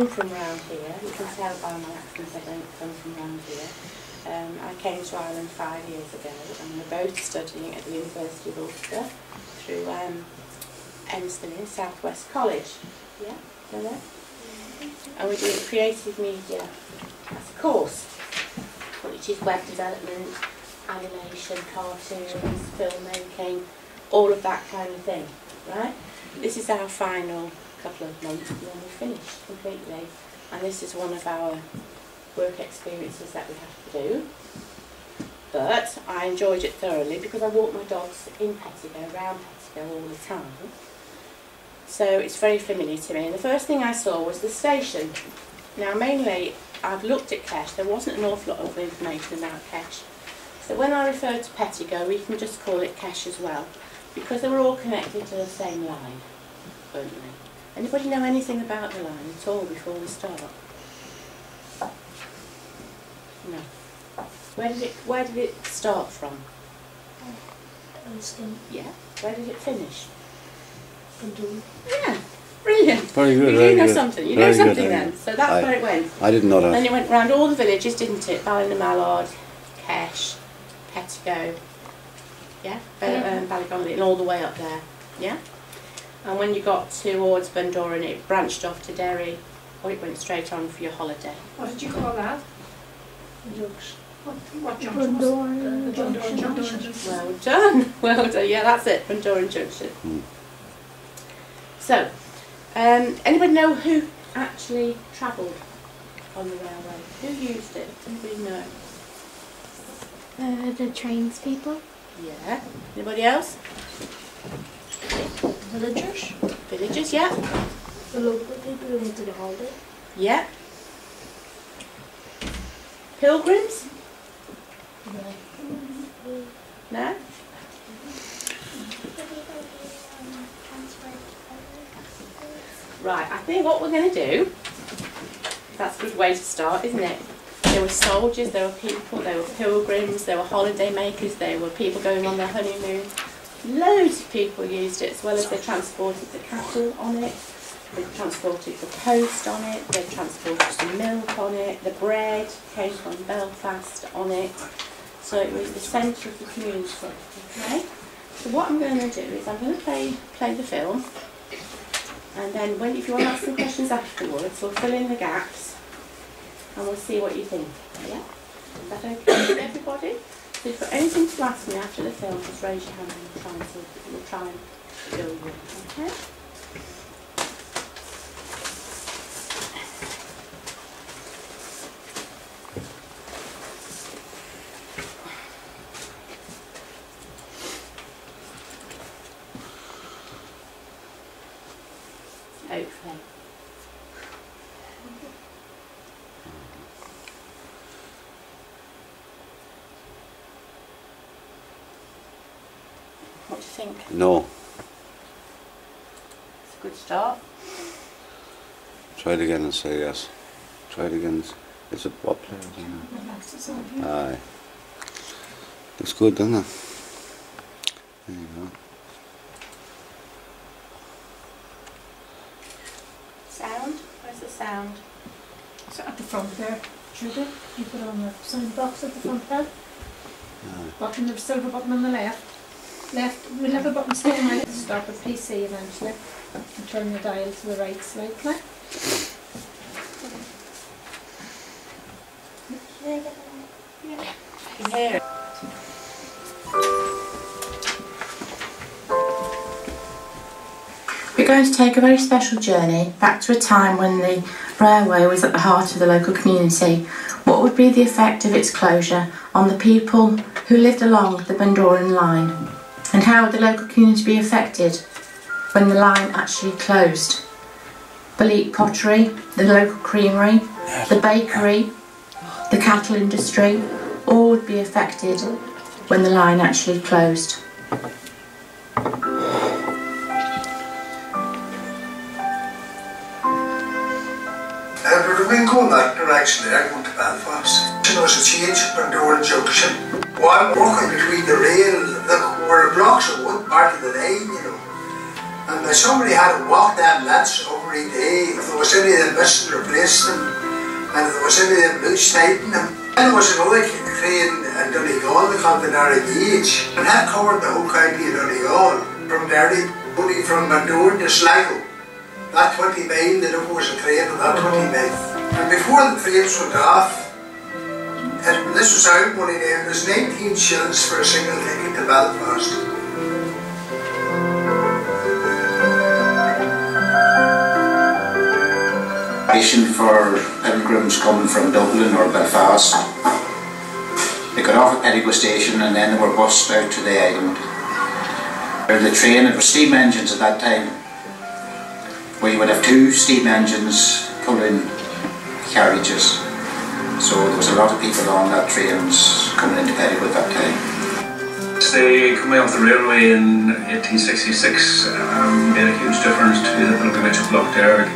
From around here, you can tell by my accent I don't come from around here. I came to Ireland 5 years ago, and we're both studying at the University of Ulster through Enniston, South West College. Yeah, know that? And we're doing creative media as a course, which is web development, animation, cartoons, filmmaking, all of that kind of thing, right? This is our final couple of months and then we're finished completely. And this is one of our work experiences that we have to do. But I enjoyed it thoroughly because I walk my dogs in Pettigo, around Pettigo all the time. So it's very familiar to me. And the first thing I saw was the station. Now mainly I've looked at Kesh, there wasn't an awful lot of information about Kesh. So when I refer to Pettigo, we can just call it Kesh as well, because they were all connected to the same line, weren't they? Anybody know anything about the line at all before we start? No. Where did it start from? Yeah. Where did it finish? Bundoran. Yeah. Brilliant. Very good. You do know something. You know something then. So that's where it went. I didn't know that. Then it went round all the villages, didn't it? Ballymallard, Kesh, Pettigo, yeah, Ballygonnelly, and all the way up there, yeah. And when you got towards Bundoran, it branched off to Derry, or it went straight on for your holiday. What did you call that? What junction? Bundoran Junction. Well done, well done. Yeah, that's it, Bundoran Junction. So, anybody know who actually travelled on the railway? Who used it? Anybody know? The trains people. Yeah. Anybody else? Villagers? Villagers, yeah. The local people who went to the holiday. Yeah. Pilgrims? No? Right, I think what we're going to do, that's a good way to start, isn't it? There were soldiers, there were people, there were pilgrims, there were holiday makers, there were people going on their honeymoon. Loads of people used it, as well as they transported the cattle on it, they transported the post on it, they transported the milk on it, the bread came from Belfast on it. So it was the centre of the community, okay? So what I'm going to do is I'm going to play the film, and then if you want to ask some questions afterwards, we'll fill in the gaps. And we'll see what you think. Yeah? Is that okay with everybody? So if you've got anything to ask me after the film, just raise your hand and we'll try and fill you in. Okay? Hopefully. What do you think? No. It's a good start. Try it again and say yes. Try it again. It's a what player? Aye. Looks good, doesn't it? There you go. Sound? Where's the sound? So at the front there, Trudy, you put on the sound box at the front there. Button, there's a silver button on the left. We'll have a button still on right to stop at PC eventually and turn the dial to the right slightly. Here. We're going to take a very special journey back to a time when the railway was at the heart of the local community. What would be the effect of its closure on the people who lived along the Bundoran Line? And how would the local community be affected when the line actually closed? Balik pottery, the local creamery, the bakery, the cattle industry, all would be affected when the line actually closed. We're going going that direction there, going to Belfast. You know, it's a change from Bundoran Junction. While walking between the rail, where the blocks are one part of the line, you know. And somebody had to walk them lengths every day. If there was any of them missing or replaced them, and it was in the loose nighting them. And there was another crane in Donegal called the Narrow Gauge, and that covered the whole county of Donegal, from Derry, only from Bundoran to Sligo. That 20 mile, there was a train on that 20 mile. And before the trains went off, this was out money there, it was 19 shillings for a single ticket to Belfast. For pilgrims coming from Dublin or Belfast. They got off at Pettigo station and then they were bussed out to the island. The train, it was steam engines at that time, where you would have 2 steam engines pulling carriages. So there was a lot of people on that trains coming into Pettigo at that time. They coming off the railway in 1866 made a huge difference to the pilgrimage of Lough Derg.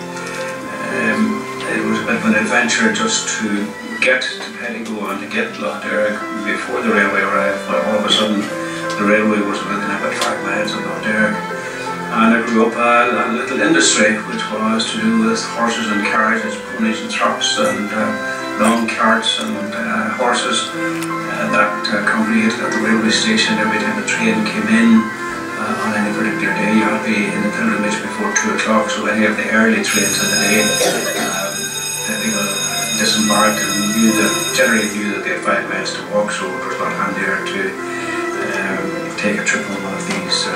It was a bit of an adventure just to get to Pettigo and to get Lough Derg before the railway arrived, but all of a sudden the railway was within about 5 miles of Lough Derg. And I grew up a little industry which was to do with horses and carriages, ponies and troughs and long carts and horses that congregated at the railway station every time the train came in. On any particular day, you had to be in the pilgrimage before 2 o'clock, so any of the early trains of the day, people disembarked and generally knew that they had 5 miles to walk, so it was a lot handier to take a trip on one of these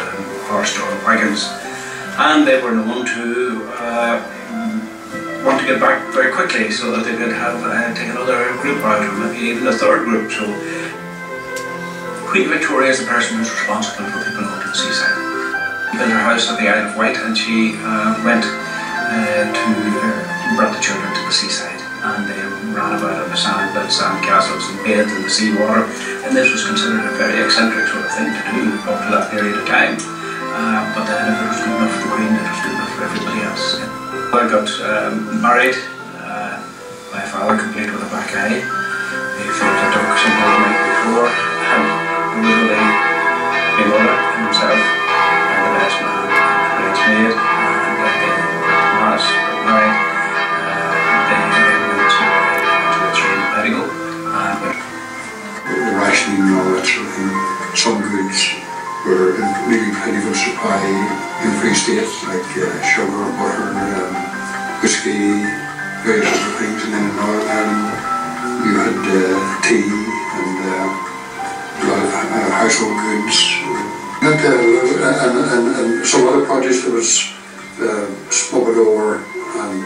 horse-drawn wagons. And they were known to want to get back very quickly so that they could have take another group out, or maybe even a third group. So Queen Victoria is the person who's responsible for people going to the seaside. She built her house at the Isle of Wight, and she went brought the children to the seaside, and they ran about on the sand, built sand castles and bathed in the sea water, and this was considered a very eccentric sort of thing to do up to that period of time. But then if it was good enough for the Queen, it was good enough for everybody else. I got married. My father, complete with a black eye. He failed a duck somewhere the night before. Originally, my mother himself, and the best man, and bridesmaid, and Morris got married. They went to a train in Pettigo. The rationing and all that sort of thing. Some goods were in really plentiful supply in Free State, like sugar, butter, whiskey, various other things, and then in Northern Ireland you had tea and a lot of household goods. And some other projects, there was Smuggledore and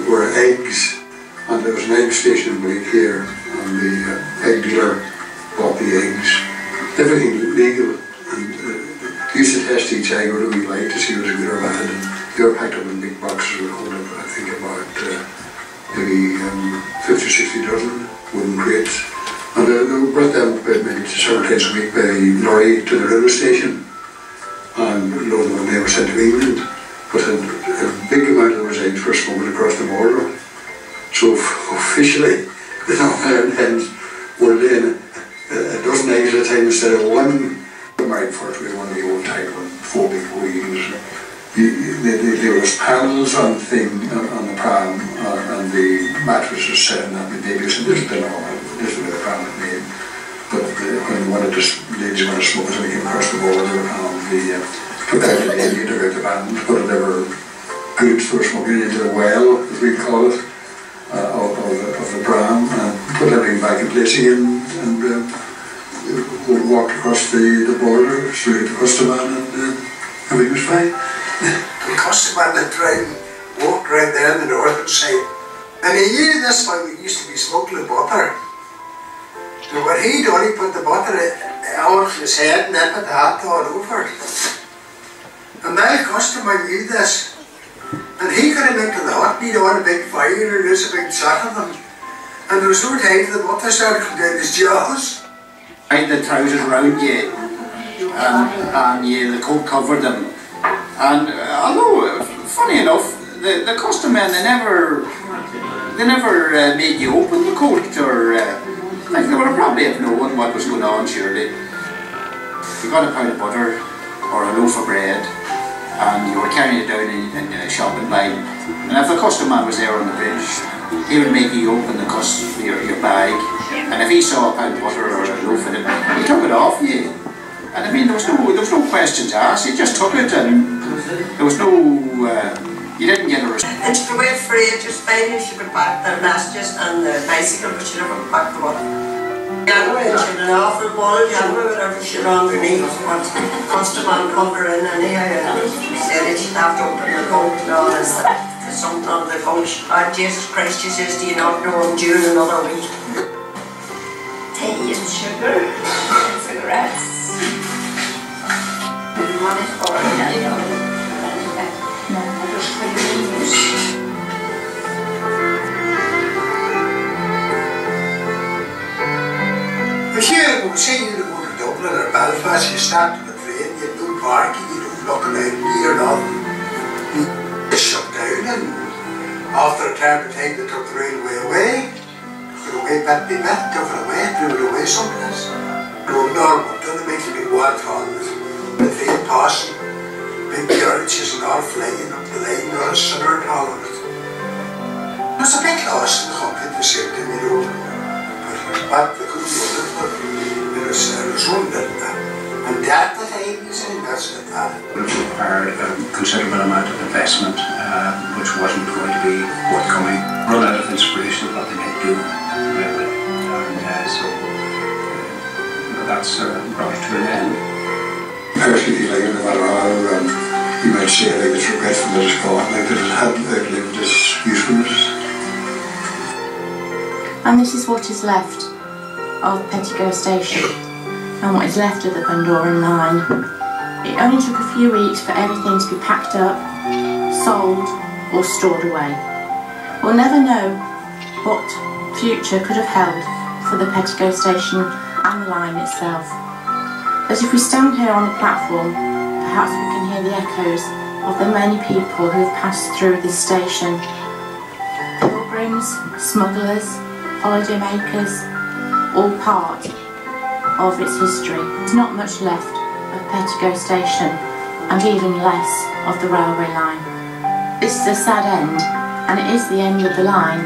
were eggs, and there was an egg station in Blake here, and the egg dealer bought the eggs. Everything legal, and used to test each egg with a wee light to see if it was good or bad, and they were packed up in big boxes with I think about maybe 50 or 60 dozen wooden crates. And they brought them maybe several times a week by lorry to the railway station, and a load of them they were sent to England. But a big amount of those eggs were smuggled across the border. So officially, the Northern Ireland hens were laying a dozen eggs at a time instead of one. Married first, we had one of the old type with 4 big wheels. There was panels on the pram, and the mattress was set on the baby. So this is the normal. This is where the pram was made. But when ladies wanted to smoke, they came across the border, and took out the baby, took out the band, whatever goods they were smoking into the well, as we call it, of the pram, and put everything back in place again, and walked across the border straight to Customan, and everything was fine. The Customan that walked right there on the northern side, and he knew this one that used to be smuggling butter. So what he done, he put the butter on his head and then put the hat all over it. And now the Customan knew this, and he got him into the hut, and he'd on a big fire, and there was a big shot of them, and there was no time for the butter started coming down his jaws. Tied the trousers around you, and the coat covered them. And although, funny enough, the custom men, they never made you open the coat, or like they would probably have known what was going on. Surely, you got a pound of butter or a loaf of bread, and you were carrying it down in a shopping line. And if the custom man was there on the bridge, he would make you open the your bag, and if he saw a pound of butter or a loaf in it, he took it off you. And I mean, there was no questions asked. He just took it, and there was no. You didn't get a receipt. And she wait for ages, finally she could pack their messages and the bicycle, but she never packed the butter. Anyway, she had an awful wallet, anyway, whatever she had underneath, but custom man called her in anyhow, and she said that she'd have to open the coat and all this stuff. Something on the coach. Oh, Jesus Christ, she says, do you not know I'm due in another week? Tea and sugar and cigarettes. And money for it, you know. No, I just couldn't If you say you go to Dublin or Belfast, you start on the train, you don't parking, you don't look around you or nothing. You shut down, and after a time they took the railway away, took it away bit by bit, took it away, threw it away someplace. Going normal, then they make a big wild on it. The train passing, big carriages and all flying up the line, not a sinner at all on it. It was a big loss in the country, the same thing, you know. But they couldn't do it, but it was one that. And that the time you say, that's the matter. It required a considerable amount of investment, which wasn't going to be forthcoming. Run out of inspiration of what they might do with it, and so that's brought to an end. Personally, like, no matter how you might say like it's regretful that it's gone, like that it hadn't outlived its usefulness. And this is what is left of Pettigo Station and what is left of the Bundoran Line. It only took a few weeks for everything to be packed up, sold or stored away. We'll never know what future could have held for the Pettigo Station and the line itself. But if we stand here on the platform, perhaps we can hear the echoes of the many people who have passed through this station. Pilgrims, smugglers, holidaymakers, all part of its history. There's not much left of Pettigo Station and even less of the railway line. This is a sad end, and it is the end of the line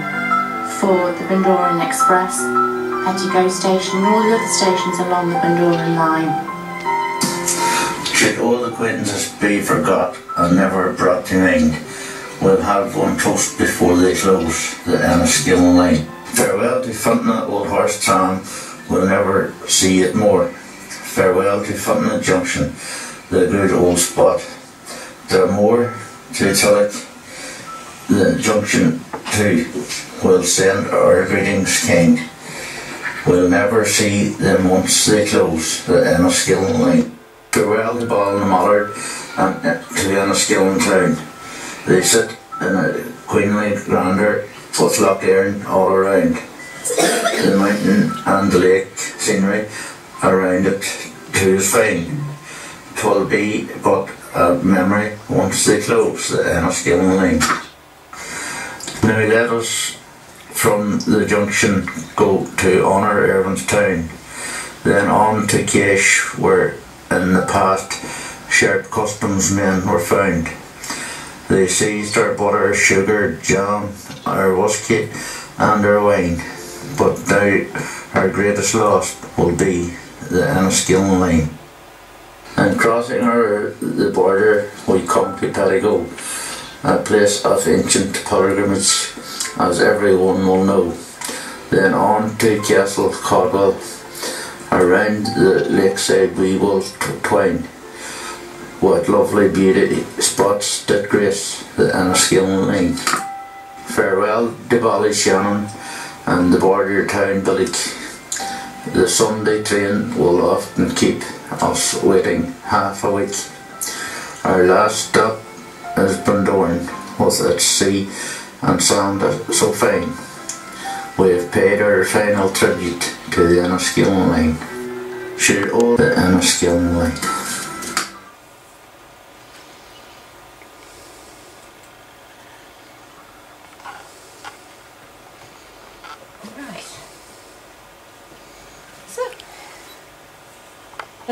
for the Bundoran Express, Pettigo Station and all the other stations along the Bundoran Line. Should old acquaintances be forgot and never brought to mind, we'll have one toast before they close the Enniskillen Line. Farewell to Fontana Old Horse Tram, we'll never see it more. Farewell to Fontana Junction, the good old spot. There are more to Tulloch, the junction too. We'll send our greetings, King. We'll never see them once they close the Enniskillen Line. Farewell to Ballinamallard and to Enniskillen town. They sit in a queenly grandeur with Loch Erin all around. The mountain and the lake scenery around it too is fine. 'Twill be but a memory once they close the Enniskillen Line. Now let us from the junction go to Honor Irvin's town, then on to Kesh, where in the past sharp customs men were found. They seized our butter, sugar, jam, our whisky and our wine, but now our greatest loss will be the Enniskillen Line. And crossing the border we come to Pettigo, a place of ancient pilgrimage, as everyone will know. Then on to Castle Codwell, around the lakeside we will twine. What lovely beauty spots that grace the Enniskillen Line. Farewell to Ballyshannon and the border town Billig. The Sunday train will often keep us waiting half a week. Our last stop is Bundoran, with its sea and sand so fine. We have paid our final tribute to the Enniskillen Line. Should owe the Enniskillen Line.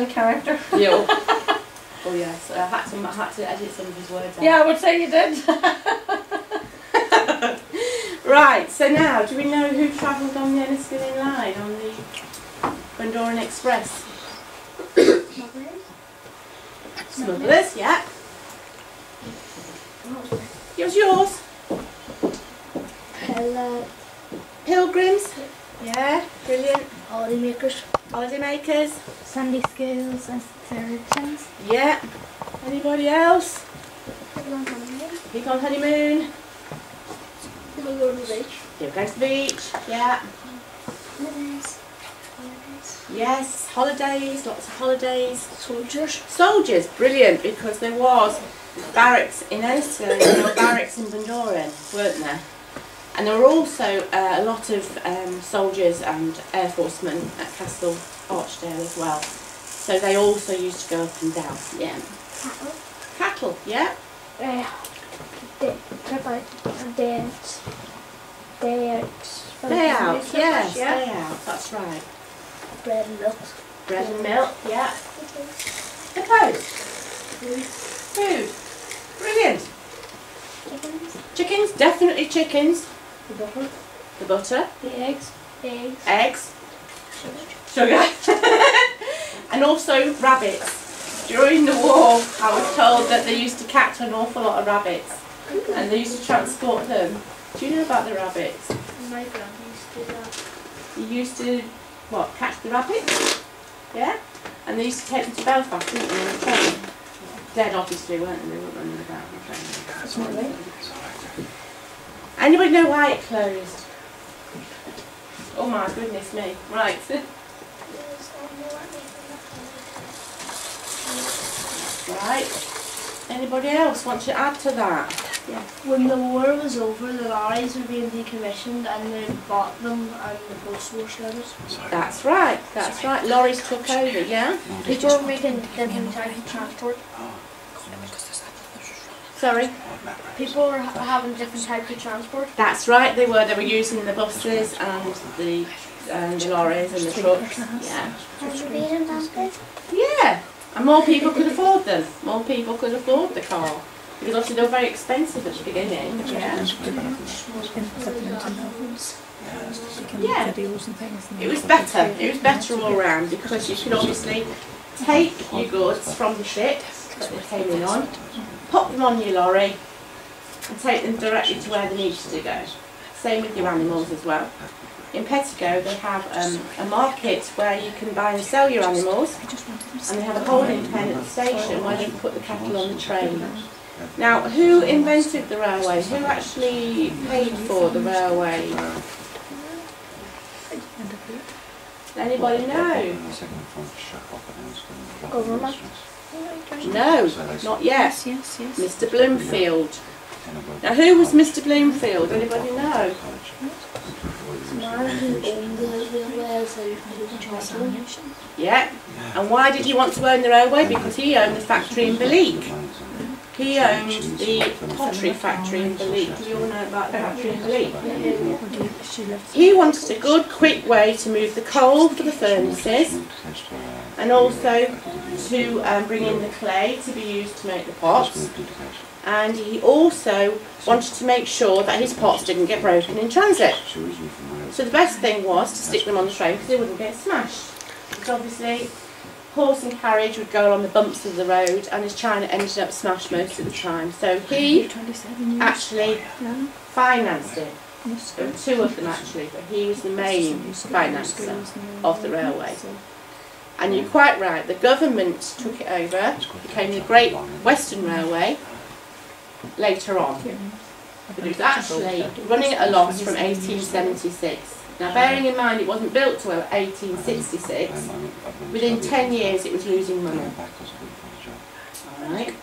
Character. Yeah. Oh yes, I had to edit some of his words out. Yeah, I would say you did. Right, so now, do we know who travelled on the Enniskillen line, on the Bundoran Express? Smugglers, yeah. Here's yours. Pilgrims, yeah, brilliant. Holidaymakers. Holidaymakers, Sunday schools and Saracens. yeah. Anybody else? People on honeymoon. People on honeymoon. People go to the beach. People go to the beach, yeah. Holidays. Holidays. Yes, holidays, lots of holidays. Soldiers. Soldiers, brilliant, because there was barracks in Enniskillen and there were barracks in Bundoran, weren't there? And there were also a lot of soldiers and air forcemen at Castle Archdale as well. So they also used to go up and down, yeah. Cattle. Cattle, yeah. Day out, yes, day out, that's right. Bread and milk. Bread and milk, yeah. Hippos. Food. Brilliant. Chickens. Chickens, definitely chickens. The butter. The butter. The eggs. Eggs. Eggs. Sugar. Sugar. And also rabbits. During the war, I was told that they used to catch an awful lot of rabbits. And they used to transport them. Do you know about the rabbits? My grandma used to do that. You used to, what, catch the rabbits? Yeah? And they used to take them to Belfast, didn't they, on the train? Dead, obviously, weren't they? They weren't running about on the train. That's not right. Anybody know why it closed? Oh my goodness me. Right. Right. Anybody else want to add to that? Yeah. When the war was over, the lorries were being decommissioned and they bought them and the postal service. That's right, that's right. Lorries took over, yeah? People were making different types of transport. Sorry? People were having different types of transport. That's right, they were. They were using the buses and the lorries and the trucks. Yeah. Yeah. And more people could afford them. More people could afford the car. Because obviously they were very expensive at the beginning. Yeah. Yeah. It was better. It was better all round because you could obviously take your goods from the ship that they came in on, pop them on your lorry and take them directly to where they needed to go. Same with your animals as well. In Pettigo they have a market where you can buy and sell your animals, and they have a holding pen at the station where they put the cattle on the train. Now, who invented the railway? Who actually paid for the railway? Anybody know? Government. No, not yet. Mr. Bloomfield. Now, who was Mr. Bloomfield? Anybody know? Man who owned the railway so Yeah. And why did he want to own the railway? Because he owned the factory in Belique. He owned the pottery factory in Belique. Do you all know about the factory in Belique? He wanted a good, quick way to move the coal for the furnaces, and also to bring in the clay to be used to make the pots. And he also wanted to make sure that his pots didn't get broken in transit. So the best thing was to stick them on the train because they wouldn't get smashed. Because obviously horse and carriage would go along the bumps of the road, and his china ended up smashed most of the time. So he actually financed it. There were two of them actually, but he was the main financer of the railway. And you're quite right, the government took it over, became the Great Western Railway later on. But it was actually running at a loss from 1876. Now, bearing in mind it wasn't built till 1866, within 10 years it was losing money. Alright.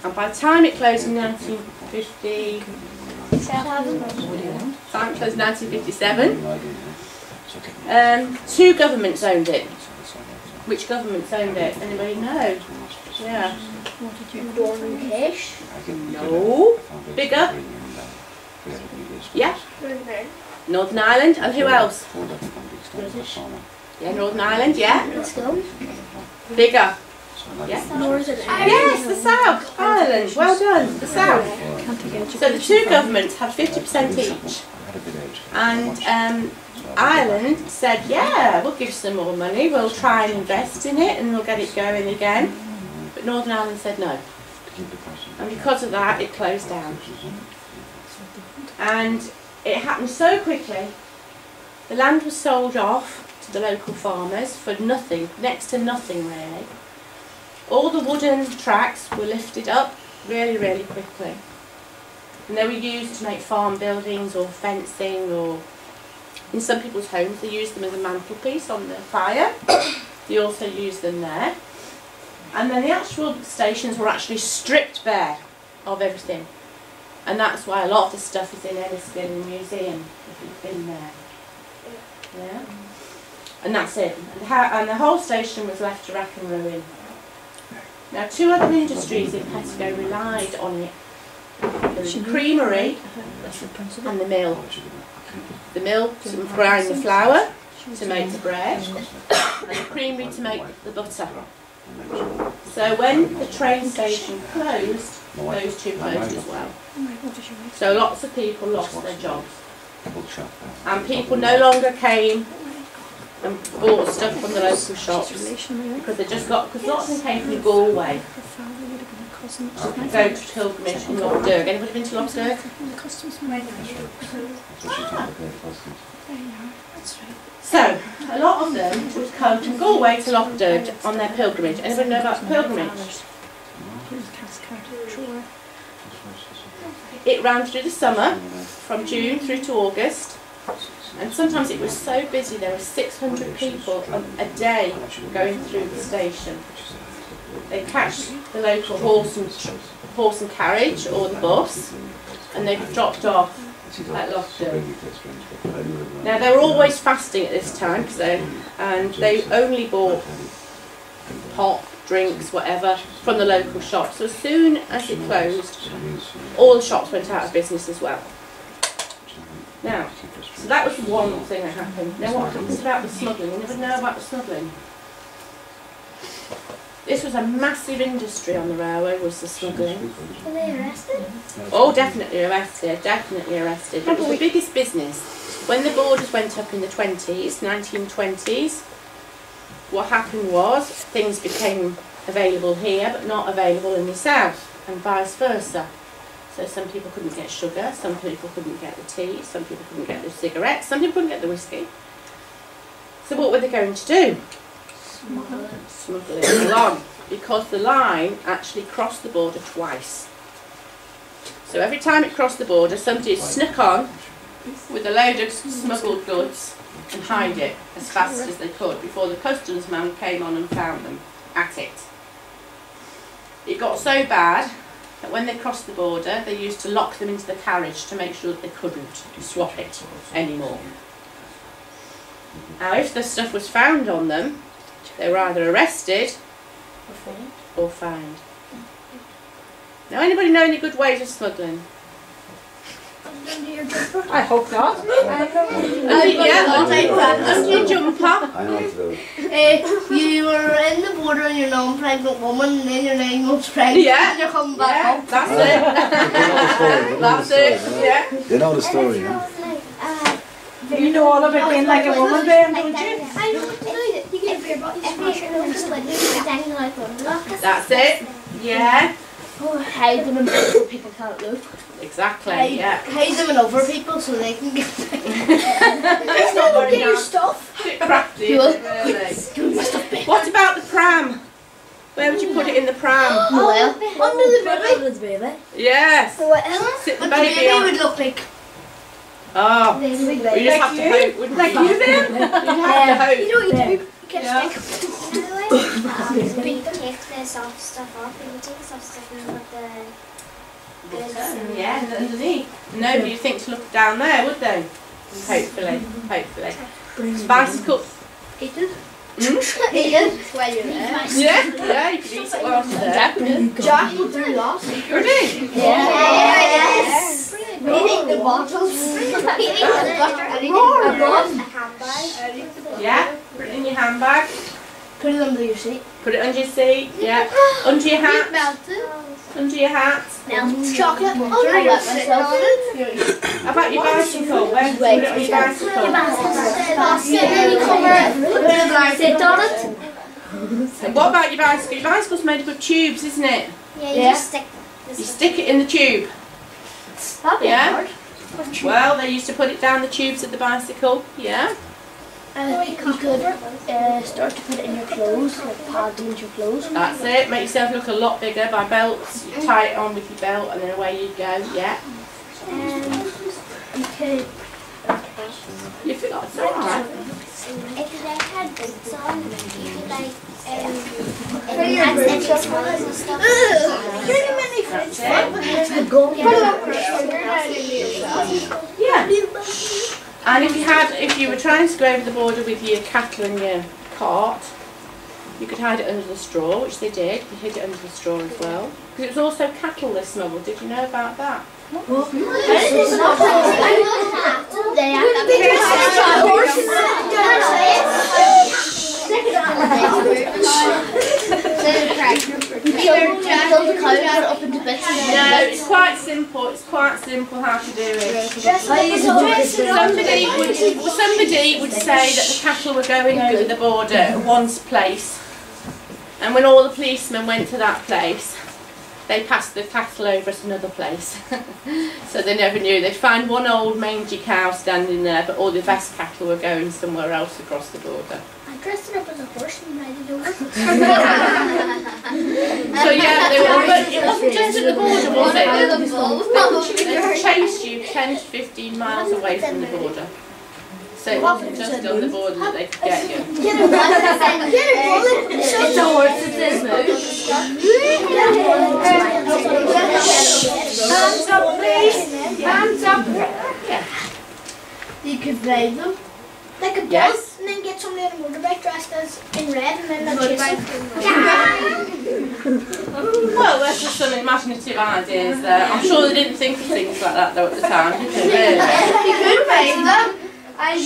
And by the time it closed in 1957, two governments owned it. Which governments owned it? Anybody know? Yeah. Bundoran and Kesh. No. Bigger? Yeah. Northern Ireland. And who else? British. Yeah, Northern Ireland, yeah. Let's go. Bigger. Yeah. Northern Ireland. Yes, the South. Ireland. Well done. The South. So the two governments had 50% each And Ireland said, yeah, we'll give some more money, we'll try and invest in it and we'll get it going again. But Northern Ireland said no. And because of that, it closed down. And it happened so quickly. The land was sold off to the local farmers for nothing, next to nothing really. All the wooden tracks were lifted up really, really quickly. And they were used to make farm buildings or fencing, or in some people's homes they used them as a mantelpiece on the fire. They also used them there. And then the actual stations were actually stripped bare of everything. And that's why a lot of the stuff is in Enniskillen Museum, if you've been there. Yeah? And that's it. And the whole station was left to rack and ruin. Now, two other industries in Pettigo relied on it. There was the creamery and the mill. The mill to grind the flour to make the bread, and the creamery to make the butter. So when the train station closed, those two closed as well. So lots of people lost their jobs. And people no longer came and bought stuff from the local shops because they just got, because lots of them came from Galway to go to pilgrimage in Lough Derg. Anybody been to Lough Derg? So a lot of them would come from Galway to Lough Derg on their pilgrimage. Anybody know about pilgrimage? It ran through the summer, from June through to August, and sometimes it was so busy there were 600 people a day going through the station. They'd catch the local horse and carriage or the bus, and they were dropped off at Lough Derg. Now they were always fasting at this time, and they only bought pop, drinks, whatever, from the local shops. So as soon as it closed, all the shops went out of business as well. Now, so that was one thing that happened. Now what happens about the smuggling? You never know about the smuggling. This was a massive industry on the railway, was the smuggling. Were they arrested? Oh, definitely arrested, definitely arrested. It was the biggest business. When the borders went up in the 1920s, what happened was things became available here but not available in the south, and vice versa. So some people couldn't get sugar, some people couldn't get the tea, some people couldn't get the cigarettes, some people couldn't get the whiskey. So what were they going to do? Smuggle it along, because the line actually crossed the border twice. So every time it crossed the border, somebody snuck on with a load of smuggled goods and hide it as fast as they could before the customs man came on and found them at it. It got so bad that when they crossed the border, they used to lock them into the carriage to make sure that they couldn't swap it anymore. Now, if the stuff was found on them, they were either arrested or fined. Now, anybody know any good ways of smuggling? I hope not. Under your jumper. I know what to do. You were in the border and you're non-pregnant woman, and then you're 9 months pregnant, Yeah. and you're coming back home. That's it. That's it. Yeah. You know the story, huh? You know all about being like a woman, Ben, don't you? I know what to do. You can That's it. Yeah. Hide them in places where people can't look. Exactly. Yeah. Hide them in other people so they can get It's not very your nice. stuff. Bit crafty, isn't it, really? What about the pram? Where would you put it in the pram? Well, under the baby. Yes. What else? Sit the But the baby baby on. would look like Oh. You just have to hope, wouldn't Like you? you, Ben? You'd have to hope. you know what you do. Yeah. Get a stick. We take the soft stuff off, we would take the soft stuff and put the goods in. Yeah, and underneath. Nobody would think to look down there, would they? Hopefully. Spicy cup. Eat it. Mm? While you're there. Yeah, you could eat it whilst there. Jack will do that. Would he? Yes. We eat the bottles. We eat the butter and eat the handbag. Yeah, put it in your handbag. Put it under your seat. Put it under your seat, yeah. Under your hat. Melted. Under your hat. Chocolate. Oh, I got myself. How about your bicycle? Where do you put it on your bicycle? Sit on it. And what about your bicycle? Your bicycle's made up of tubes, isn't it? Yeah, you just stick. You stick it in the tube. Yeah? Well, they used to put it down the tubes of the bicycle. Yeah? You could start to put it in your clothes, like pads into your clothes. That's it. Make yourself look a lot bigger by belts. You tie it on with your belt and then away you go. Yeah? You could... You forgot. It's alright. If you like had boots on, you could like and stuff. Yeah. And if you were trying to go over the border with your cattle and your cart, you could hide it under the straw, which they did. They hid it under the straw as well. Because it was also cattle they smuggled. Did you know about that? No, it's quite simple. It's quite simple how to do it. Somebody would say that the cattle were going over the border at one place, and when all the policemen went to that place, they passed the cattle over at another place. So they never knew. They'd find one old mangy cow standing there, but all the best cattle were going somewhere else across the border. I dressed it up as a horse and ride it over. So yeah, but it wasn't just at the border, was it? They chased you 10 to 15 miles away from the border. So it wasn't just on the border that they could get you. It's a horse, it is. Hands up, please. Hands up. Yeah. You could ride them. Like a bus, and then get somebody on a motorbike dressed as in red, and then they'll chase Well, there's just some imaginative ideas there. I'm sure they didn't think of things like that though at the time, did they? Really? You could ride them. I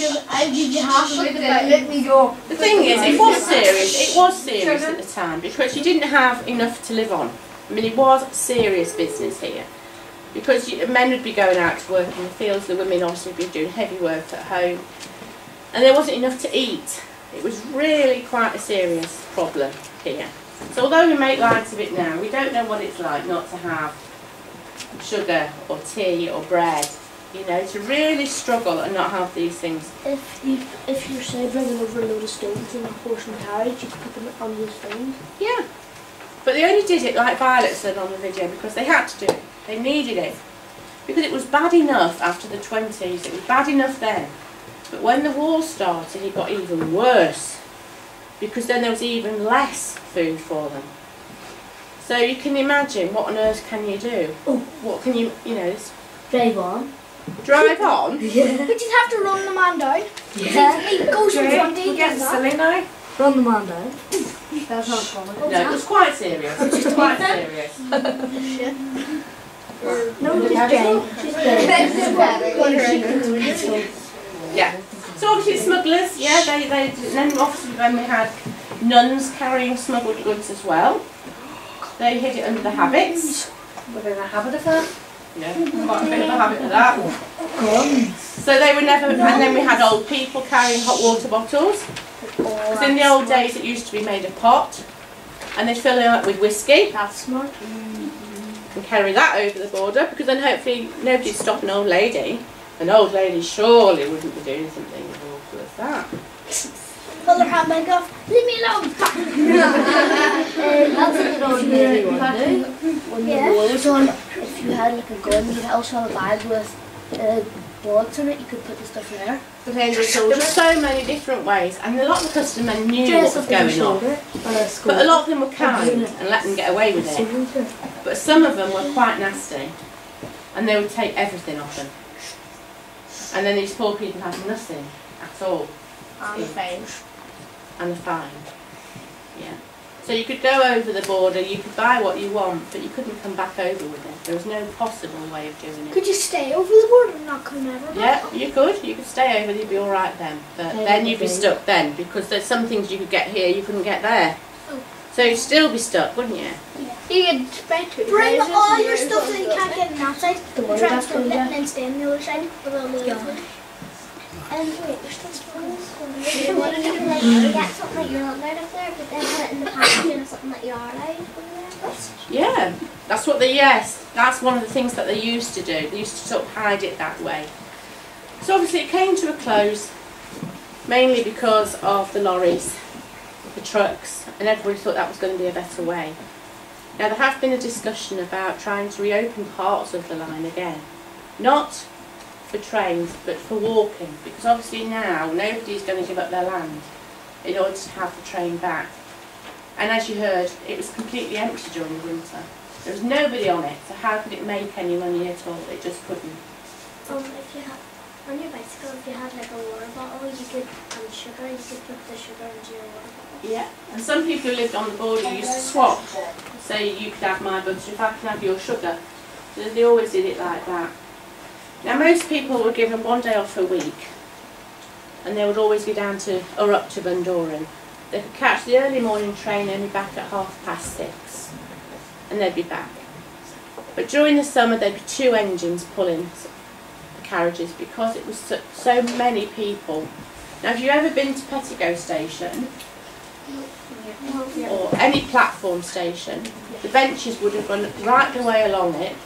give you half of it, let me go. The thing is, it was serious. It was serious at the time because you didn't have enough to live on. I mean, it was serious business here. Because men would be going out to work in the fields, the women obviously would be doing heavy work at home. And there wasn't enough to eat. It was really quite a serious problem here. So although we make light of it now, we don't know what it's like not to have sugar or tea or bread. You know, to really struggle and not have these things. If you're say bringing over a load of stones in a horse and carriage, you could put them on those stones. Yeah. But they only did it, like Violet said on the video, because they had to do it. They needed it. Because it was bad enough after the 20s, it was bad enough then. But when the war started, it got even worse. Because then there was even less food for them. So you can imagine, what on earth can you do? Oh. What can you know... Drive on. Drive on? Yeah. But you'd have to run the man down. Yeah. He goes from front to Get silly now. Run the man down. That's not common. No, it was quite serious. It was quite serious. No, just Jane. Yeah. So obviously smugglers, yeah, they then obviously when we had nuns carrying smuggled goods as well. They hid it under the habits. We're in a habit of that. Yeah, quite a bit of a habit of that. So they were never, and then we had old people carrying hot water bottles. Because in the old days it used to be made of pot, and they'd fill it up with whiskey. That's smart. And carry that over the border, because then hopefully nobody'd stop an old lady. An old lady surely wouldn't be doing something as awful as that. Pull her handbag off. Leave me alone. That's what an old lady would do. When the war was on, if you had like a gun, you'd also have a bag with bullets in it. You could put the stuff in there. There were so many different ways, and a lot of the customers knew what was going on. But a lot of them were kind and let them get away with it. But some of them were quite nasty, and they would take everything off them. And then these poor people had nothing at all. And the fine. And the fine. Yeah. So you could go over the border, you could buy what you want, but you couldn't come back over with it. There was no possible way of doing it. Could you stay over the border and not come ever back? Yeah, you could. You could stay over, you'd be alright then. But then you'd be stuck then, because there's some things you could get here you couldn't get there. Oh. So you'd still be stuck, wouldn't you? You could bring all your stuff that you can't get on that side, transport it and then stay on the other side with all the other food. And wait, you're still smoking. You want to get something that you're not allowed up there, but then put it in the packaging of something that you are allowed up there. Yeah, that's what that's one of the things that they used to do. They used to sort of hide it that way. So obviously it came to a close, mainly because of the lorries, the trucks, and everybody thought that was going to be a better way. Now there has been a discussion about trying to reopen parts of the line again. Not for trains, but for walking, because obviously now nobody's going to give up their land in order to have the train back. And as you heard, it was completely empty during the winter. There was nobody on it, so how could it make any money at all? It just couldn't. If you had, on your bicycle, if you had like a water bottle, you could, and sugar, you could put the sugar into your water bottle. Yeah, and some people who lived on the border used to swap. Say you could have my butter if I can have your sugar. So they always did it like that. Now most people were given 1 day off a week, and they would always go down to, or up to Bundoran. They could catch the early morning train only back at 6:30, and they'd be back. But during the summer there'd be 2 engines pulling the carriages because it was so many people. Now if you've ever been to Pettigo station, or any platform station, the benches would have run right the way along it,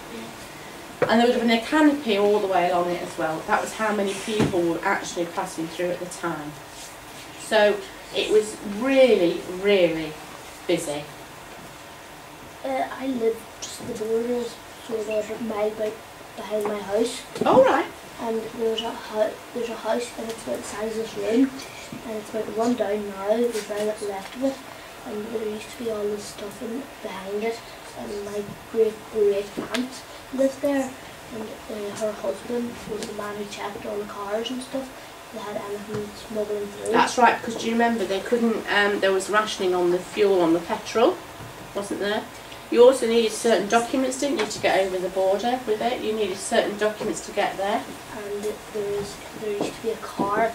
and there would have been a canopy all the way along it as well. That was how many people were actually passing through at the time. So it was really, really busy. I live just the borders, so there's a mile behind my house. Oh right. And there's a house, and it's about the size of this room, and it's about to run down now. There's very little left of it, and there used to be all this stuff behind it. And my great aunt lived there, and her husband was the man who checked all the cars and stuff. They had anything smuggling through. That's right, because do you remember they couldn't, there was rationing on the fuel, on the petrol, wasn't there? You also needed certain documents, didn't you, to get over the border with it? You needed certain documents to get there. And there used to be a car,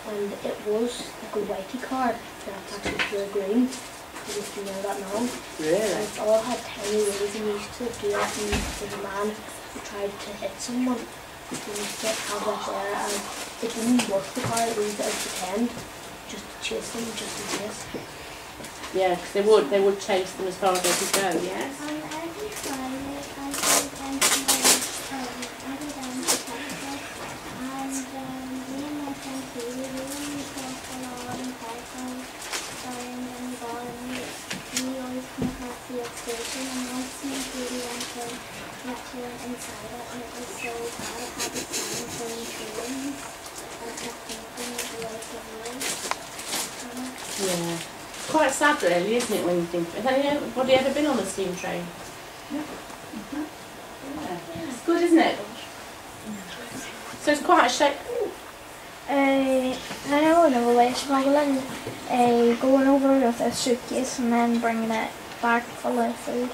and it was like a whitey car, that's actually pure green. I used to know that now. Really? And it all had tiny wheels, and you used to do that, and there was a man who tried to hit someone. You used to have that there, and it didn't work the car, it used it as pretend, just to chase them, just in case. Yeah, because they would chase them as far as they could go, yes? Every Friday I go down to my I go down to Pettigo, and me and my friend Phoebe, we always go for a lot in Pettigo, and we go and we always come across the station, and once me and Phoebe went to lecture inside it, and it was so bad, it had the signs going trains, and it kept thinking of the life of life. Yeah. It's quite sad really, isn't it, when you think of it? Has anybody ever been on a steam train? No. Yeah. It's good, isn't it? So it's quite a shame. I know another way of smuggling, going over with a suitcase and then bringing it back full of food.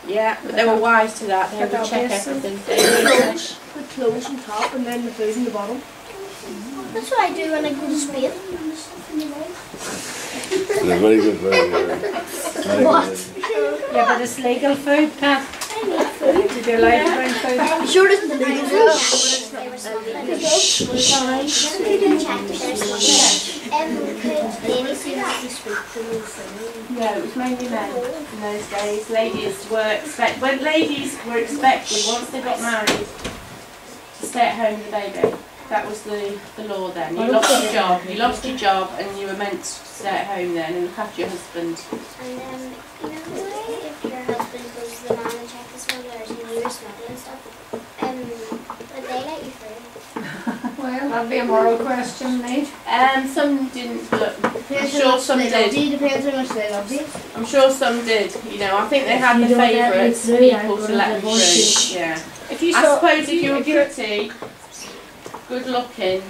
Yeah, but they were wise to that. They would check everything. The clothes on top and then the food in the bottom. That's what I do when I go to Spain. Yeah, very good, very good. What? Yeah, but it's legal food, Pat. I need food. Did you like to bring food? I'm sure it's the legal food. They didn't check if there's could ladies who have to speak to me food? Yeah, it was mainly men in those days. Ladies were expected, once they got married, to stay at home with the baby. That was the law then. You lost your job. You lost your job, and you were meant to stay at home then and look after your husband. And you know the way if your husband was the man in Czechoslovakia and you were smuggling stuff, would they let you through? Well, that'd be a moral question, Nate. Some didn't, but I'm sure some did. Depends how much they love you. I'm sure some did. You know, I think they had the favourites people to let them through. Yeah. I suppose if you were pretty, good looking,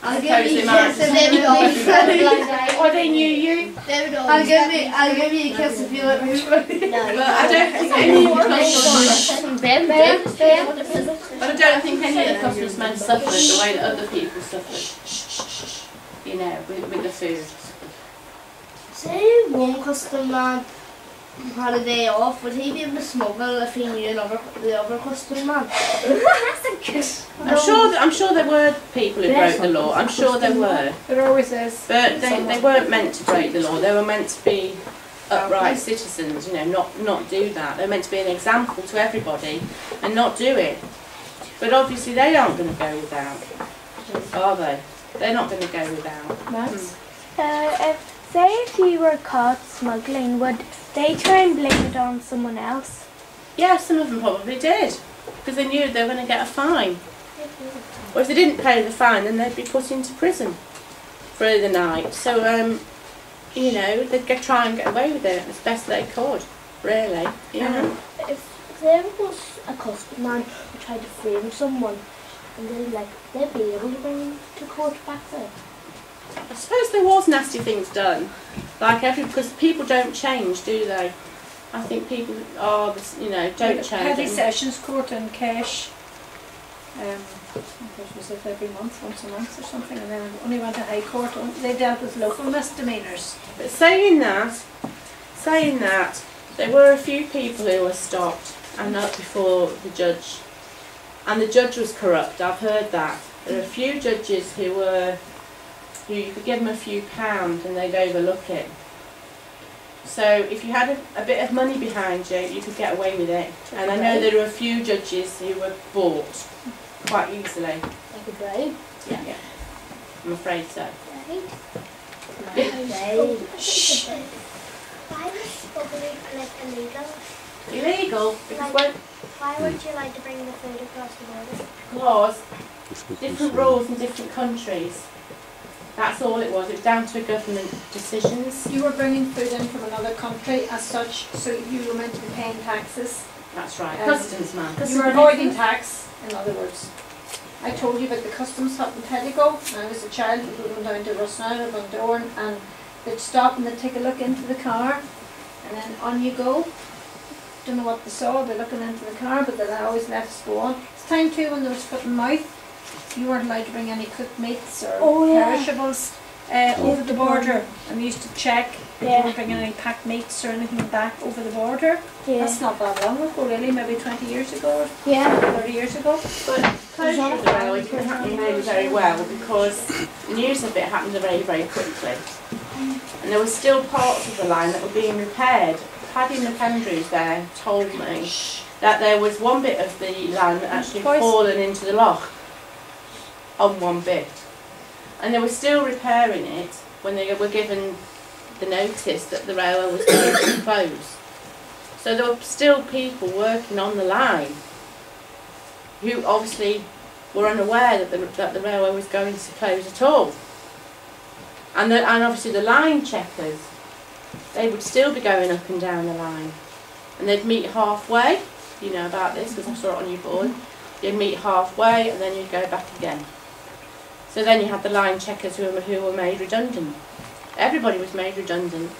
I'll give you a kiss if they would or they knew you. I'll give you a kiss if you let me. But I don't think any of the customers. But I don't think any of the customers men suffered the way that other people suffered. You know, with the food. Say one customer had a day off, would he be able to smuggle if he knew the other customer? That's a good. I'm sure there were people who broke the law. I'm sure there were. There always is. But they weren't meant to break the law. They were meant to be upright citizens, you know, not do that. They're meant to be an example to everybody and not do it. But obviously they aren't going to go without, are they? They're not going to go without. Max? Say if you were caught smuggling, would they try and blame it on someone else? Yeah, some of them probably did, because they knew they were going to get a fine. Or if they didn't pay the fine, then they'd be put into prison for the night. So, you know, they'd try and get away with it as best they could, really. Yeah. If there was a customer who tried to frame someone, and they'd be able to bring him to court back then. I suppose there was nasty things done, because people don't change, do they? I think people are, you know, don't change. Heavy Sessions Court in Kesh. It was it every month, once a month or something, and then only went to High Court. They dealt with local misdemeanours. But saying that, there were a few people who were stopped and up before the judge, and the judge was corrupt. I've heard that. There are a few judges who you could give them a few pounds and they'd overlook it. So if you had a bit of money behind you, you could get away with it. And I know there are a few judges who were bought quite easily. Like a bribe? Yeah. I'm afraid so. Shh. Why was smuggling illegal? Illegal? Because why would you like to bring the food across the border? because different rules in different countries. That's all it was. It was down to government decisions. You were bringing food in from another country as such, so you were meant to be paying taxes. That's right. Customs man. You were avoiding tax, in other words. I told you about the customs hut in Pettigo. When I was a child, we would go down to Rusnell or Bundoran, and they'd stop and they'd take a look into the car, and then on you go. Don't know what they saw, they're looking into the car, but they always let us go on. It's time too when there was foot and mouth. You weren't allowed to bring any cooked meats or perishables over the border, and we used to check if you weren't bringing any packed meats or anything back over the border. That's not that long ago, really, maybe 20 years ago or 30 years ago. But closure of the railway couldn't happen really very well because the news of it happened very, very quickly. And there were still parts of the line that were being repaired. Paddy McAndrews there told me that there was one bit of the line that actually fallen into the loch on one bit. And they were still repairing it when they were given the notice that the railway was going to close. So there were still people working on the line who obviously were unaware that the railway was going to close at all. And obviously the line checkers, they would still be going up and down the line. And they'd meet halfway. You know about this because I saw it on your board. You'd meet halfway and then you'd go back again. So then you had the line checkers who were made redundant. Everybody was made redundant.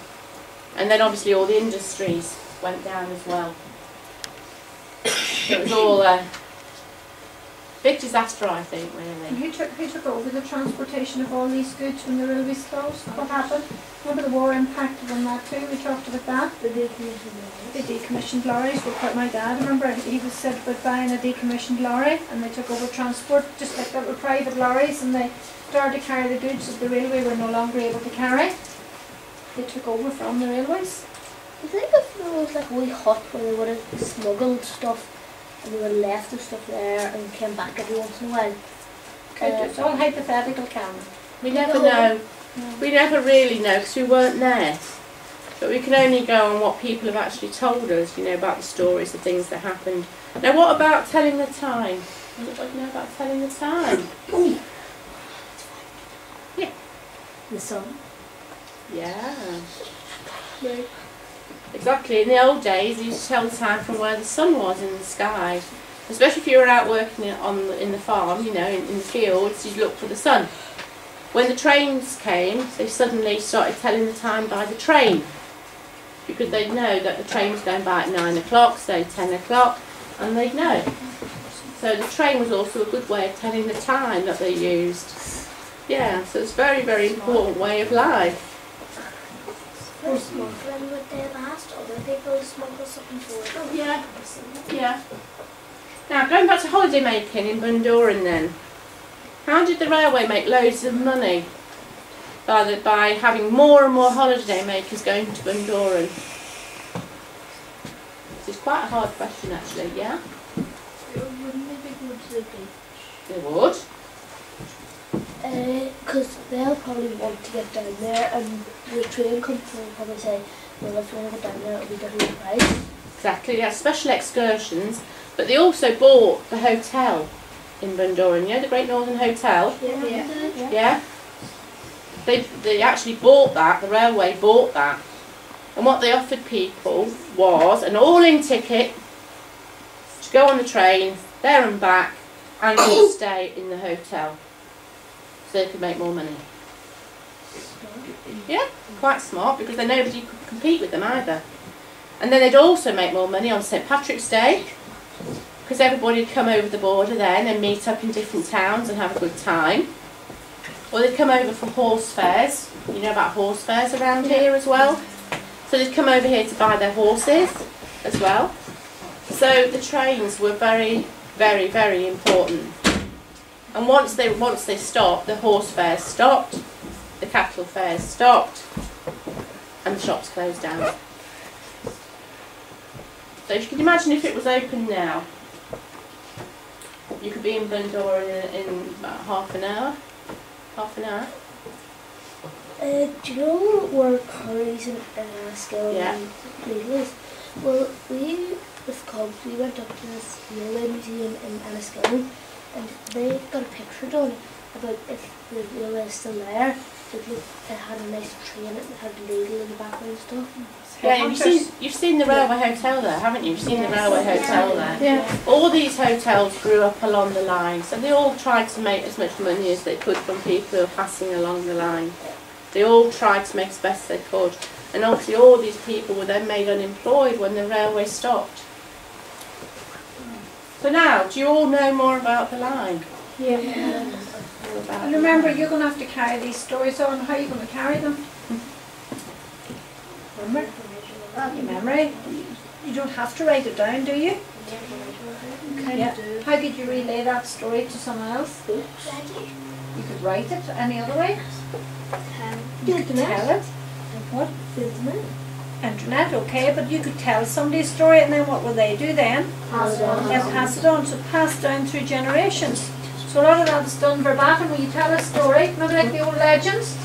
And then obviously all the industries went down as well. It was all a big disaster, I think, really. And who took over the transportation of all these goods when the railways closed? What happened? Remember the war impacted on that too? We talked about that. The decommissioned lorries. The decommissioned lorries were quite, my dad, I remember he was said about buying a decommissioned lorry and they took over transport just like that with private lorries, and they started to carry the goods that the railway were no longer able to carry. They took over from the railways. I think if there was like a wee hut where they would have smuggled stuff and they would have left the stuff there and came back every once in a while. It's all hypothetical, Cameron. We never know. No. We never really know because we weren't there. But we can only go on what people have actually told us, you know, about the stories of things that happened. Now what about telling the time? Anybody know about telling the time? Ooh. Yeah. The sun. Yeah. Exactly. In the old days, you used to tell the time from where the sun was in the sky. Especially if you were out working in the farm, you know, in the fields, you'd look for the sun. When the trains came, they suddenly started telling the time by the train. Because they'd know that the train was going by at 9 o'clock, say 10 o'clock, and they'd know. So the train was also a good way of telling the time that they used. Yeah, so it's a very, very important way of life. were smuggling, would they have asked other people to smuggle something for them? Yeah. Yeah. Now, going back to holiday making in Bundoran then, how did the railway make loads of money? By having more and more holiday makers going to Bundoran. This is quite a hard question actually, yeah? Wouldn't they be going to the beach? They would. Because they'll probably want to get down there, and the train company will probably say, well, if you want to get down there, it'll be different price. Exactly, they had special excursions, but they also bought the hotel in Bundoran, you know, the Great Northern Hotel? Yeah. They actually bought that, the railway bought that. And what they offered people was an all-in ticket to go on the train, there and back, and to stay in the hotel. So they could make more money. Yeah, quite smart, because then nobody could compete with them either. And then they'd also make more money on St Patrick's Day, because everybody would come over the border then and meet up in different towns and have a good time. Or they'd come over for horse fairs. You know about horse fairs around here as well. So they'd come over here to buy their horses as well. So the trains were very, very, very important. And once they stopped, the horse fairs stopped, the cattle fairs stopped, and the shops closed down. So you can imagine if it was open now, you could be in Bundoran in about half an hour. Do you know where curries and skill and noodles? Well, we, with Cubs, we went up to this railway museum in Enniskillen, and they got a picture done about if the railway is still there. It had a nice train, it had a Lidl in the background and stuff. Yeah, you've seen the railway hotel there, haven't you? You've seen the railway hotel there. Yeah. All these hotels grew up along the line, so they all tried to make as much money as they could from people who were passing along the line. They all tried to make as best they could. And obviously all these people were then made unemployed when the railway stopped. So now, do you all know more about the line? Yeah. And remember, you're going to have to carry these stories on. How are you going to carry them? Remember? Your memory. You don't have to write it down, do you? Yeah. How could you relay that story to someone else? You could write it any other way. You could tell it. What? Internet, okay, but you could tell somebody a story, and then what will they do then? Pass it on. They'll pass it on, so passed down through generations. So a lot of that is done verbatim when you tell a story, not like the old legends.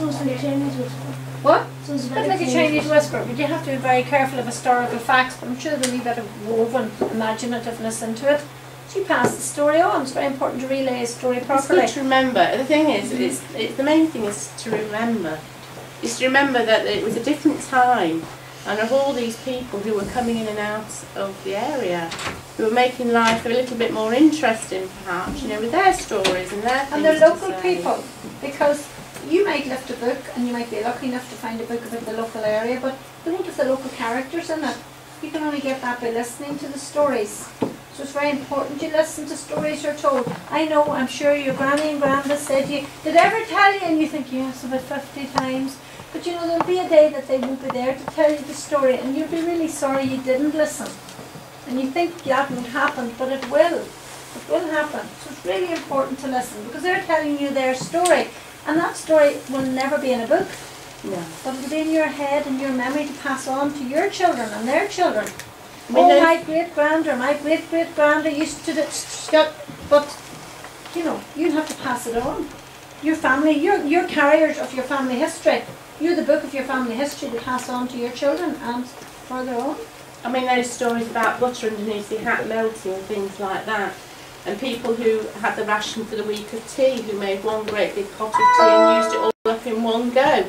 What? So it's a bit like a Chinese whisper, but you have to be very careful of historical facts, but I'm sure there'll be a bit of woven imaginativeness into it. So you pass the story on. It's very important to relay a story properly. It's good to remember. The thing is, the main thing is to remember. Is to remember that it was a different time, and of all these people who were coming in and out of the area, who were making life a little bit more interesting perhaps, you know, with their stories and their things. And they're local people, because you might lift a book and you might be lucky enough to find a book about the local area, but they won't have the local characters in it. You can only get that by listening to the stories. So it's very important you listen to stories you're told. I know, I'm sure your granny and grandma said to you, did they ever tell you? And you think, yes, about 50 times. But you know, there'll be a day that they won't be there to tell you the story, and you'll be really sorry you didn't listen. And you think that won't happen, but it will. It will happen. So it's really important to listen, because they're telling you their story. And that story will never be in a book. No. But it'll be in your head and your memory to pass on to your children and their children. My great-granda, my great-great-granda used to do that, but you know, you have to pass it on. Your family, you're carriers of your family history. You're the book of your family history to pass on to your children and further on. I mean, those stories about butter underneath the hat melting and things like that. And people who had the ration for the week of tea, who made one great big pot of tea and used it all up in one go.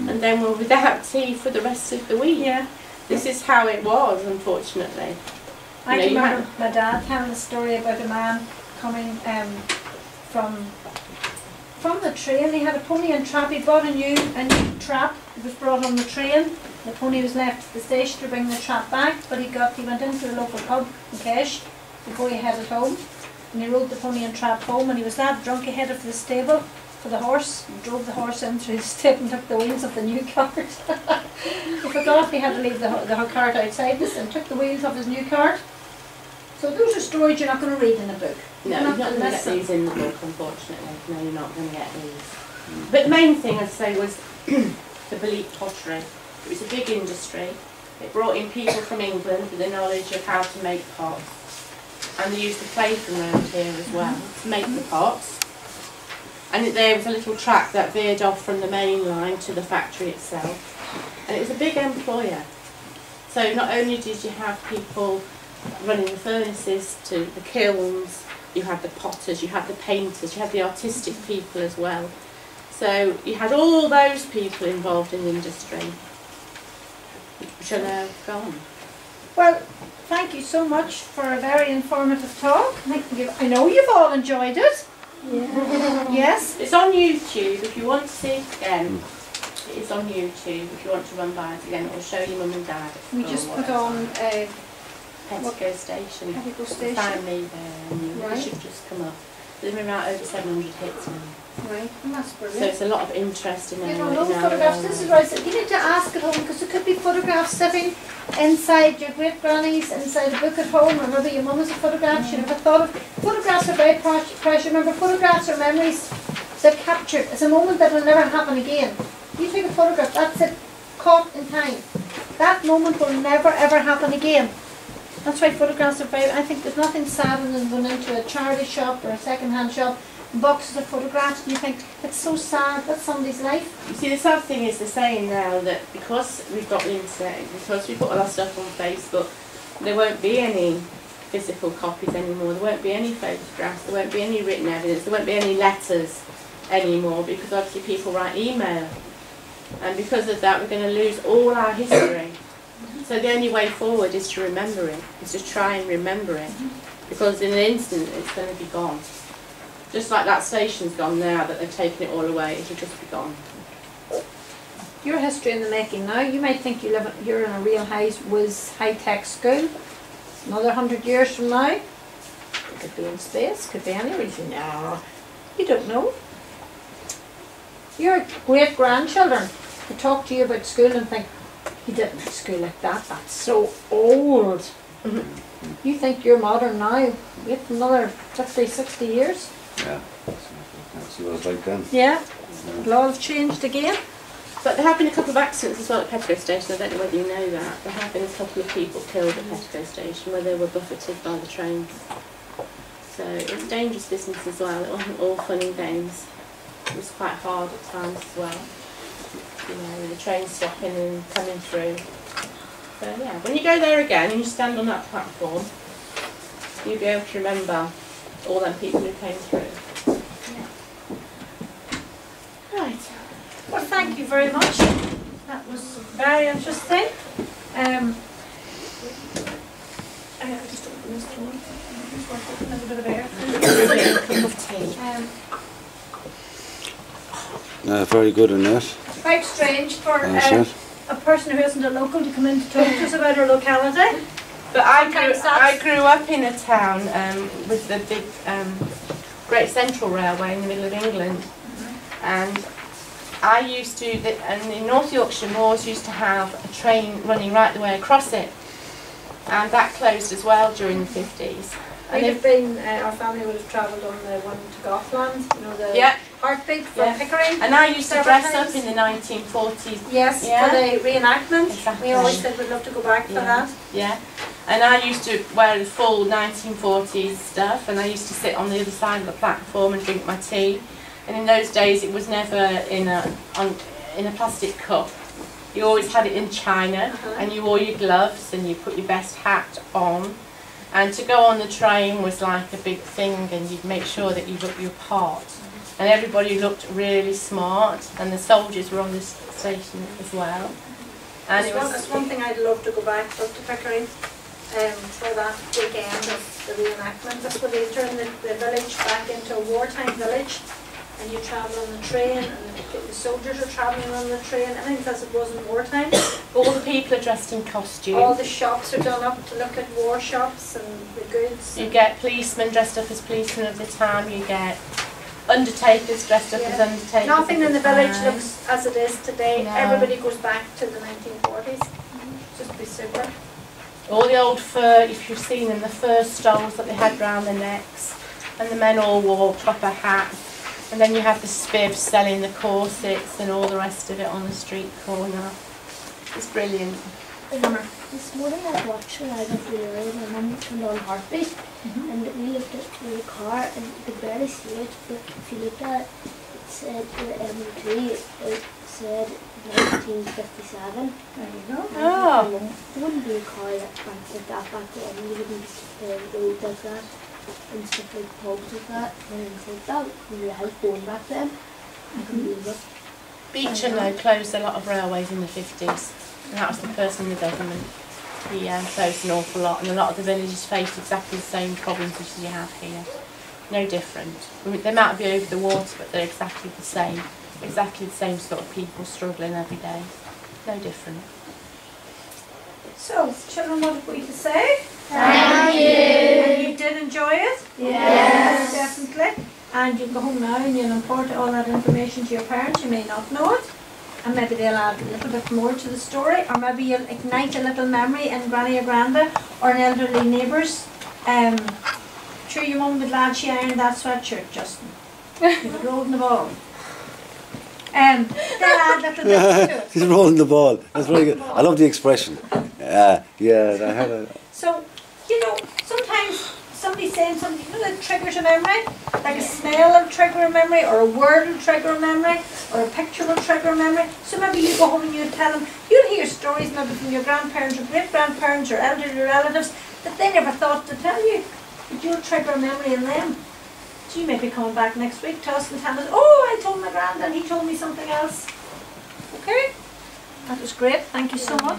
And then were without tea for the rest of the week. Yeah. This is how it was, unfortunately. I can remember my dad telling a story about a man coming from the train. He had a pony and trap. He bought a new trap. It was brought on the train. The pony was left at the station to bring the trap back, but he went into the local pub in Kesh before he headed home. And he rode the pony and trap home, and he was that drunk he headed for the stable. for the horse, drove the horse in through the stable and took the wheels of the new cart. He forgot he had to leave the cart outside this and took the wheels of his new cart. So those are stories you're not going to read in a book. No, you're not going to get these in the book, unfortunately. No, you're not going to get these. But the main thing, I'd say, was the Belite pottery. It was a big industry. It brought in people from England with the knowledge of how to make pots. And they used the clay from around here as well to make the pots. And there was a little track that veered off from the main line to the factory itself. And it was a big employer. So not only did you have people running the furnaces to the kilns, you had the potters, you had the painters, you had the artistic people as well. So you had all those people involved in the industry, which are now gone. Well, thank you so much for a very informative talk. I know you've all enjoyed it. Yeah. Yes? It's on YouTube if you want to see it again. It is on YouTube if you want to run by it again. It will show your mum and dad. We just put on Petticoat Station. Petticoat Station. Find me there and Right. you should just come up. There's been about over 700 hits now. Right, and that's brilliant. So it's a lot of interest in You our know, those photographs, this is what I said, you need to ask at home because there could be photographs sitting inside your great grannies, inside a book at home, or maybe your mum has a photograph you never thought of. Photographs are very precious. Remember, photographs are memories that captured. It's a moment that will never happen again. You take a photograph, that's it, caught in time. That moment will never ever happen again. That's why photographs are very, I think there's nothing sadder than going into a charity shop or a second-hand shop, boxes of photographs, and you think, it's so sad, that's somebody's life. You see, the sad thing is they're saying now that because we've got the internet, because we put all our stuff on Facebook, there won't be any physical copies anymore, there won't be any photographs, there won't be any written evidence, there won't be any letters anymore, because obviously people write email. And because of that, we're going to lose all our history. So the only way forward is to remember it, is to try and remember it, because in an instant it's going to be gone. Just like that station's gone now, that they've taken it all away, it'll just be gone. Your history in the making now, you might think you're in a real high-tech school. Another 100 years from now, it could be in space, could be any reason. No, you don't know. Your great-grandchildren could talk to you about school and think, you didn't have school like that, that's so old. Mm-hmm. You think you're modern now, wait another 50, 60 years. Yeah, that's what it was like then. Yeah, it'll all have changed again. But there have been a couple of accidents as well at Petticoat Station, I don't know whether you know that. There have been a couple of people killed at Petticoat Station where they were buffeted by the trains. So it was a dangerous business as well, it wasn't all fun and games. It was quite hard at times as well. You know, the train stopping and coming through. So yeah, when you go there again and you stand on that platform, you'll be able to remember all them people who came through. Yeah. Right. Well, thank you very much. That was very interesting. I just open this door. There's a bit of air. A cup of tea. Very good in that. Quite strange for a person who isn't a local to come in to talk to us about our locality. But I grew up in a town with the big Great Central Railway in the middle of England, and I used to, and in North Yorkshire Moors used to have a train running right the way across it, and that closed as well during the 50s. Our family would have travelled on the one to Gothland, you know, the heartbeat from Pickering. And I used to dress up in the 1940s. Yes, for the reenactment. Exactly. We always said we'd love to go back for that. Yeah, and I used to wear the full 1940s stuff, and I used to sit on the other side of the platform and drink my tea. And in those days, it was never in a plastic cup. You always had it in china, and you wore your gloves, and you put your best hat on. And to go on the train was like a big thing, and you'd make sure that you looked your part. And everybody looked really smart, and the soldiers were on the station as well. And that's one thing I'd love to go back up to Pickering for that weekend of the reenactment. That's where they turned the village back into a wartime village, and you travel on the train, and the soldiers are travelling on the train. I think as it was in wartime. All the people are dressed in costume. All the shops are done up to look at war shops and the goods. You get policemen dressed up as policemen of the town. You get undertakers dressed up as undertakers. Nothing in the village Time. looks as it is today. No. Everybody goes back to the 1940s. Just be super. All the old fur, if you've seen them, the fur stoles that they had round their necks, and the men all wore proper hats. And then you have the spivs selling the corsets and all the rest of it on the street corner. It's brilliant. This morning I was watching I got the early and my mum turned on Heartbeat and we looked at the car and you could barely see it, but if you looked at it, it said the MOT, it said 1957. There you go. Oh. There wouldn't be a car that went like that back then, you wouldn't be road like that and stuff like pubs like that and things like that. We had going back then. I couldn't believe it. Beecham, though, closed a lot of railways in the 50s. And that was the person in the government. He closed an awful lot, and a lot of the villages faced exactly the same problems as you have here. No different. I mean, they might be over the water, but they're exactly the same. Exactly the same sort of people struggling every day. No different. So, children, what have we to say? Thank you. And you did enjoy it? Yes. Definitely. And you go home now and you'll impart all that information to your parents. You may not know it. And maybe they'll add a little bit more to the story, or maybe you'll ignite a little memory in Granny or Granda or in elderly neighbours. Sure, your mum would glad she ironed that sweatshirt, Justin. You've rolled in the ball. They'll add little bits to it. He's rolling the ball. That's very good. I love the expression. Yeah, I had a... So, you know, sometimes somebody's saying something, you know, that triggers a memory, like a smell will trigger a memory, or a word will trigger a memory, or a picture will trigger a memory. So maybe you go home and you tell them, you'll hear stories maybe from your grandparents or great-grandparents or elderly relatives that they never thought to tell you, but you'll trigger a memory in them. So you may be coming back next week to us and tell us, oh, I told my granddad, he told me something else. Okay? That was great. Thank you so much.